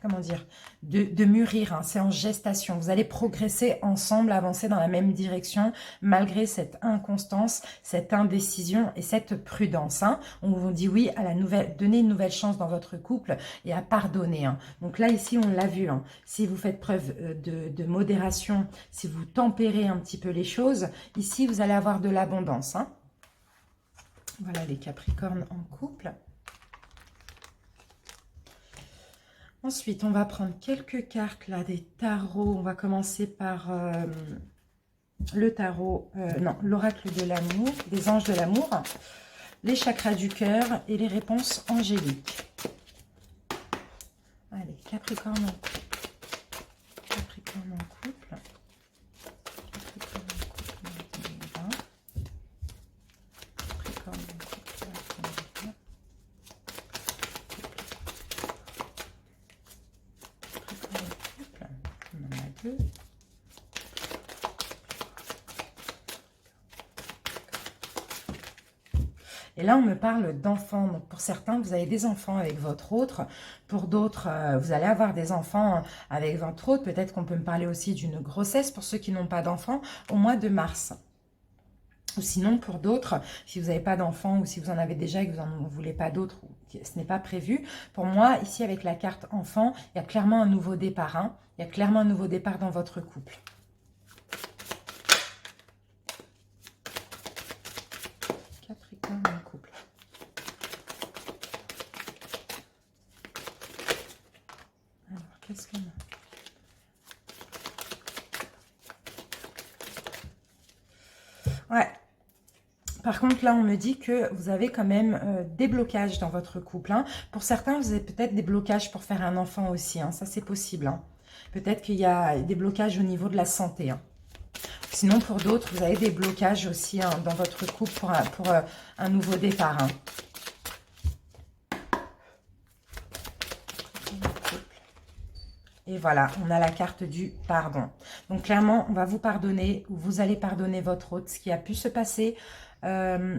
comment dire, de mûrir. Hein. C'est en gestation. Vous allez progresser ensemble, avancer dans la même direction, malgré cette inconstance, cette indécision et cette prudence. Hein. On vous dit oui à donner une nouvelle chance dans votre couple et à pardonner. Hein. Donc là, ici, on l'a vu. Hein. Si vous faites preuve de modération, si vous tempérez un petit peu les choses, ici, vous allez avoir de l'abondance. Hein. Voilà les Capricornes en couple. Ensuite, on va prendre quelques cartes là, des tarots. On va commencer par le tarot, l'oracle de l'amour, des anges de l'amour, les chakras du cœur et les réponses angéliques. Allez, Capricorne en couple. Capricorne en couple. Et là, on me parle d'enfants. Donc, pour certains, vous avez des enfants avec votre autre. Pour d'autres, vous allez avoir des enfants avec votre autre. Peut-être qu'on peut me parler aussi d'une grossesse pour ceux qui n'ont pas d'enfants au mois de mars. Ou sinon, pour d'autres, si vous n'avez pas d'enfants ou si vous en avez déjà et que vous n'en voulez pas d'autres, ce n'est pas prévu. Pour moi, ici, avec la carte enfant, il y a clairement un nouveau départ. Hein. Il y a clairement un nouveau départ dans votre couple. Capricorne en couple. Alors, qu'est-ce qu'on a? Ouais. Par contre, là, on me dit que vous avez quand même des blocages dans votre couple. Hein. Pour certains, vous avez peut-être des blocages pour faire un enfant aussi. Hein. Ça, c'est possible. Hein. Peut-être qu'il y a des blocages au niveau de la santé. Hein. Sinon, pour d'autres, vous avez des blocages aussi hein, dans votre couple pour un nouveau départ. Hein. Et voilà, on a la carte du pardon. Donc, clairement, on va vous pardonner ou vous allez pardonner votre hôte, ce qui a pu se passer au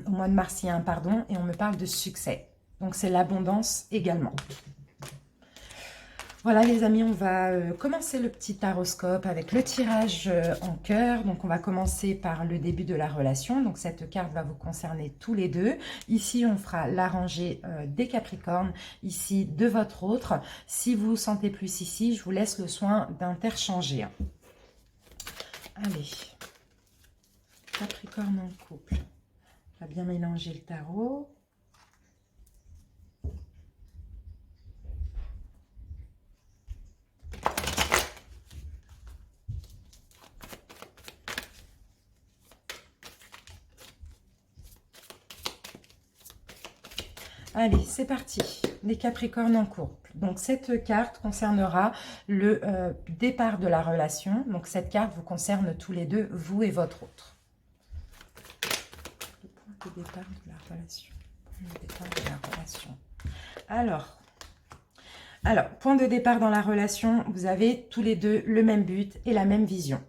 mois de mars, il y a un pardon et on me parle de succès. Donc, c'est l'abondance également. Voilà les amis, on va commencer le petit taroscope avec le tirage en cœur. Donc on va commencer par le début de la relation. Donc cette carte va vous concerner tous les deux. Ici on fera la rangée des Capricornes, ici de votre autre. Si vous vous sentez plus ici, je vous laisse le soin d'interchanger. Allez, Capricorne en couple. On va bien mélanger le tarot. Allez, c'est parti. Les Capricornes en couple. Donc, cette carte concernera le départ de la relation. Donc, cette carte vous concerne tous les deux, vous et votre autre. Le point de départ de la relation. Le départ de la relation. Alors, point de départ dans la relation, vous avez tous les deux le même but et la même vision.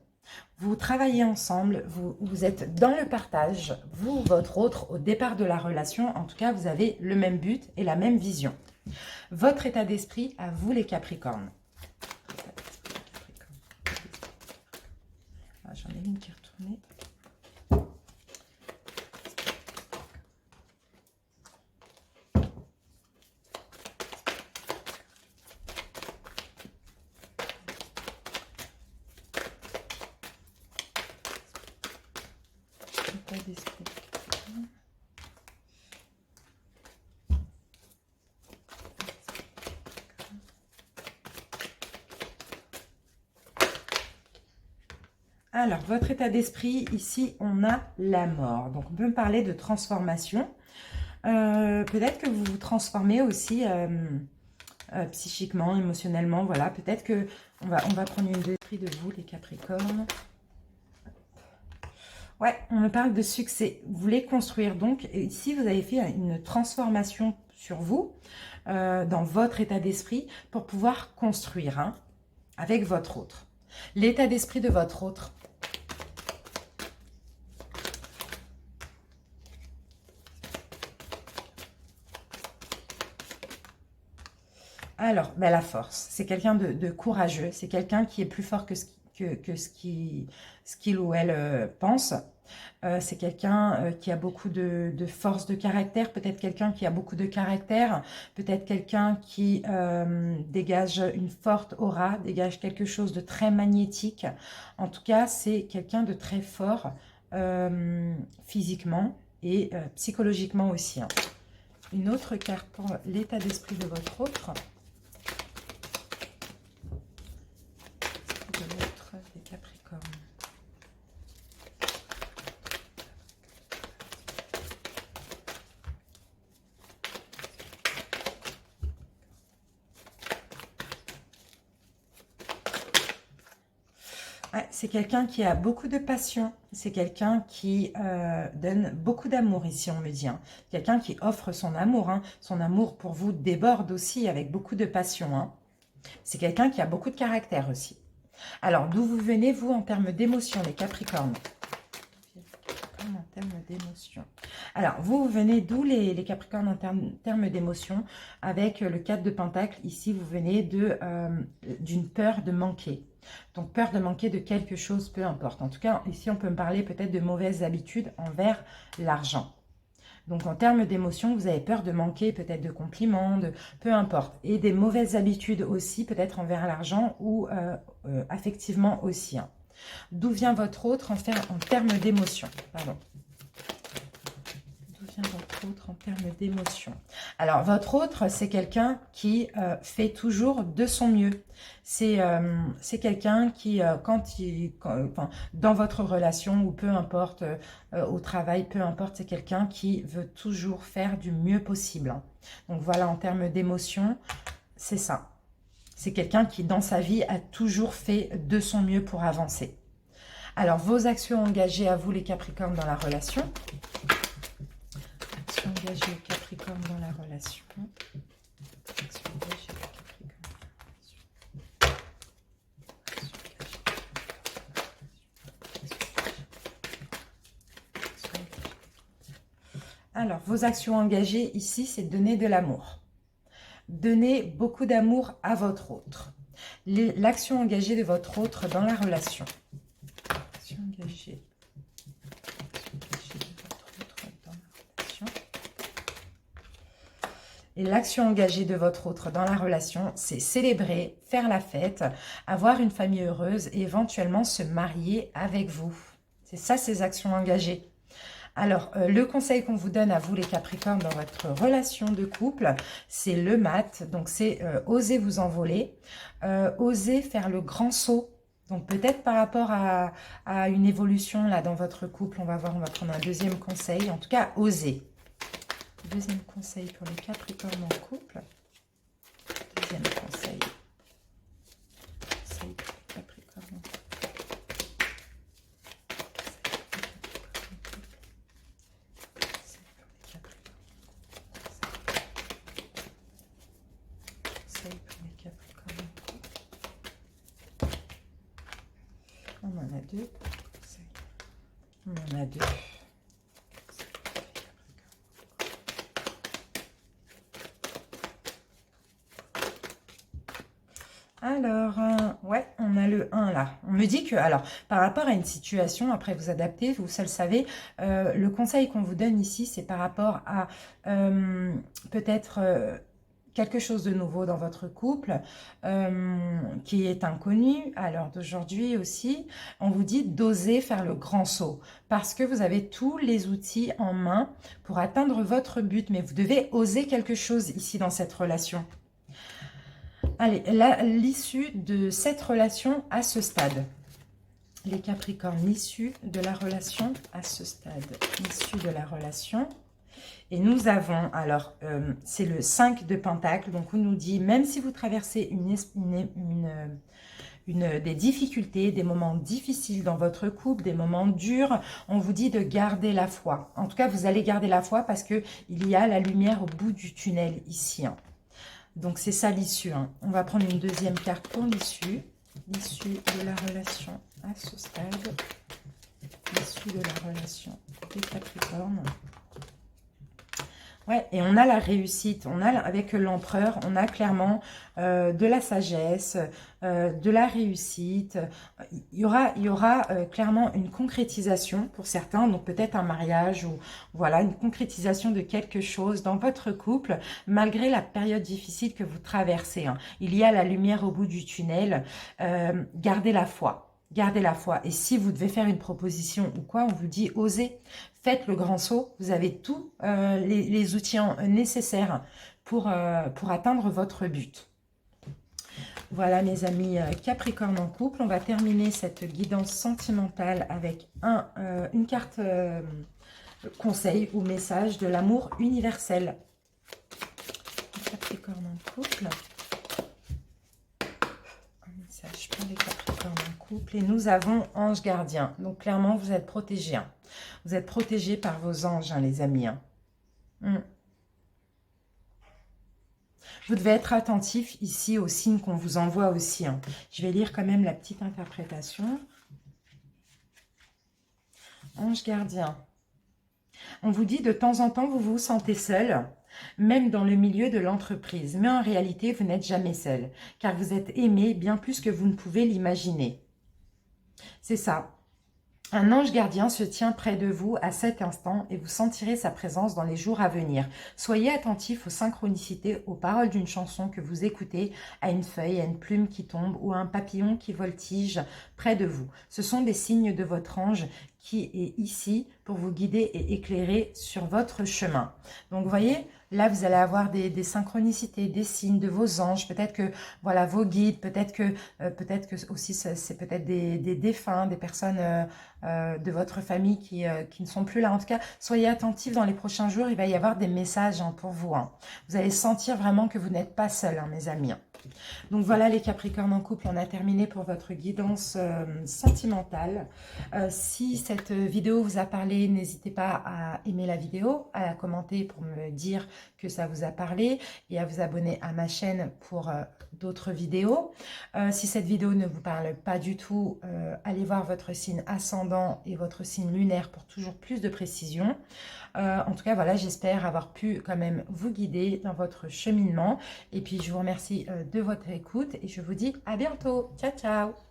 Vous travaillez ensemble, vous êtes dans le partage, vous, votre autre, au départ de la relation, en tout cas, vous avez le même but et la même vision. Votre état d'esprit à vous, les Capricornes. Ah, j'en ai une qui est retournée. Alors, votre état d'esprit, ici, on a la mort. Donc, on peut me parler de transformation. Peut-être que vous vous transformez aussi psychiquement, émotionnellement. Voilà, peut-être que on va prendre une d'esprit de vous, les Capricornes. Ouais, on me parle de succès. Vous voulez construire donc. Et ici, vous avez fait une transformation sur vous, dans votre état d'esprit, pour pouvoir construire hein, avec votre autre. L'état d'esprit de votre autre. Alors, ben la force. C'est quelqu'un de courageux. C'est quelqu'un qui est plus fort que ce qu'il ou elle pense. C'est quelqu'un qui a beaucoup de force de caractère. Peut-être quelqu'un qui a beaucoup de caractère. Peut-être quelqu'un qui dégage une forte aura, dégage quelque chose de très magnétique. En tout cas, c'est quelqu'un de très fort physiquement et psychologiquement aussi. Hein. Une autre carte pour l'état d'esprit de votre autre. Des Capricornes. Ouais, c'est quelqu'un qui a beaucoup de passion. C'est quelqu'un qui donne beaucoup d'amour ici, on me dit. Hein. Quelqu'un qui offre son amour. Hein. Son amour pour vous déborde aussi avec beaucoup de passion. Hein. C'est quelqu'un qui a beaucoup de caractère aussi. Alors, d'où vous venez, vous, en termes d'émotion, les Capricornes? En termes d'émotion. Alors, vous venez d'où les Capricornes en termes d'émotion? Avec le 4 de Pentacle, ici, vous venez d'une peur de manquer. Donc, peur de manquer de quelque chose, peu importe. En tout cas, ici, on peut me parler peut-être de mauvaises habitudes envers l'argent. Donc, en termes d'émotion, vous avez peur de manquer peut-être de compliments, peu importe. Et des mauvaises habitudes aussi, peut-être envers l'argent ou affectivement aussi. Hein. D'où vient votre autre en termes d'émotion? Pardon. D'où vient votre votre autre en termes d'émotion? Alors, votre autre, c'est quelqu'un qui fait toujours de son mieux. C'est quelqu'un qui, enfin, dans votre relation, ou peu importe, au travail, peu importe, c'est quelqu'un qui veut toujours faire du mieux possible. Donc voilà, en termes d'émotion, c'est ça. C'est quelqu'un qui, dans sa vie, a toujours fait de son mieux pour avancer. Alors, vos actions engagées à vous, les Capricornes, dans la relation. Actions engagées aux Capricornes dans la relation. Actions engagées aux Capricornes dans la relation. Alors, vos actions engagées ici, c'est donner de l'amour. Donnez beaucoup d'amour à votre autre. L'action engagée de votre autre dans la relation. Action engagée de votre autre dans la relation. Et l'action engagée de votre autre dans la relation, c'est célébrer, faire la fête, avoir une famille heureuse et éventuellement se marier avec vous. C'est ça, ces actions engagées. Alors, le conseil qu'on vous donne à vous, les Capricornes, dans votre relation de couple, c'est le mat. Donc, c'est oser vous envoler, oser faire le grand saut. Donc, peut-être par rapport à une évolution là dans votre couple, on va voir, on va prendre un deuxième conseil. En tout cas, oser. Deuxième conseil pour les Capricornes en couple. Deuxième conseil. Conseil pour les Capricornes en couple. On en a deux. On en a deux. Alors, ouais, on a le 1 là. On me dit que, alors, par rapport à une situation, après vous adaptez, vous ça le savez, le conseil qu'on vous donne ici, c'est par rapport à peut-être quelque chose de nouveau dans votre couple qui est inconnu à l'heure d'aujourd'hui aussi. On vous dit d'oser faire le grand saut parce que vous avez tous les outils en main pour atteindre votre but, mais vous devez oser quelque chose ici dans cette relation. Allez, l'issue de cette relation à ce stade. Les Capricornes, l'issue de la relation à ce stade. L'issue de la relation. Et nous avons, alors, c'est le 5 de Pentacle. Donc, on nous dit, même si vous traversez des difficultés, des moments difficiles dans votre couple, des moments durs, on vous dit de garder la foi. En tout cas, vous allez garder la foi parce qu'il y a la lumière au bout du tunnel ici. Hein. Donc, c'est ça l'issue. Hein. On va prendre une deuxième carte pour l'issue. L'issue de la relation à ce stade. L'issue de la relation des Capricornes. Ouais, et on a la réussite. On a, avec l'empereur, on a clairement de la sagesse, de la réussite. Il y aura clairement une concrétisation pour certains, donc peut-être un mariage ou voilà, une concrétisation de quelque chose dans votre couple, malgré la période difficile que vous traversez. Hein. Il y a la lumière au bout du tunnel. Gardez la foi. Gardez la foi. Et si vous devez faire une proposition ou quoi, on vous dit osez. Faites le grand saut. Vous avez tous les outils nécessaires pour atteindre votre but. Voilà mes amis Capricorne en couple. On va terminer cette guidance sentimentale avec une carte conseil ou message de l'amour universel. Capricorne en couple. Un message pour les Capricornes en couple. Et nous avons ange gardien. Donc clairement vous êtes protégés. Hein. Vous êtes protégés par vos anges, hein, les amis. Hein. Vous devez être attentif ici aux signes qu'on vous envoie aussi. Hein. Je vais lire quand même la petite interprétation. Ange gardien. On vous dit de temps en temps, vous vous sentez seul, même dans le milieu de l'entreprise. Mais en réalité, vous n'êtes jamais seul, car vous êtes aimé bien plus que vous ne pouvez l'imaginer. C'est ça. Un ange gardien se tient près de vous à cet instant et vous sentirez sa présence dans les jours à venir. Soyez attentif aux synchronicités, aux paroles d'une chanson que vous écoutez, à une feuille, à une plume qui tombe ou à un papillon qui voltige près de vous. Ce sont des signes de votre ange qui est ici pour vous guider et éclairer sur votre chemin. Donc, vous voyez, là, vous allez avoir des synchronicités, des signes de vos anges. Peut-être que, voilà, vos guides, peut-être que aussi, c'est peut-être des défunts, des personnes de votre famille qui ne sont plus là. En tout cas, soyez attentifs dans les prochains jours. Il va y avoir des messages pour vous. Vous allez sentir vraiment que vous n'êtes pas seul, mes amis. Donc voilà les Capricornes en couple, on a terminé pour votre guidance sentimentale. Si cette vidéo vous a parlé, n'hésitez pas à aimer la vidéo, à la commenter pour me dire que ça vous a parlé et à vous abonner à ma chaîne pour d'autres vidéos. Si cette vidéo ne vous parle pas du tout, allez voir votre signe ascendant et votre signe lunaire pour toujours plus de précision. En tout cas, voilà, j'espère avoir pu quand même vous guider dans votre cheminement. Et puis, je vous remercie de votre écoute et je vous dis à bientôt. Ciao, ciao!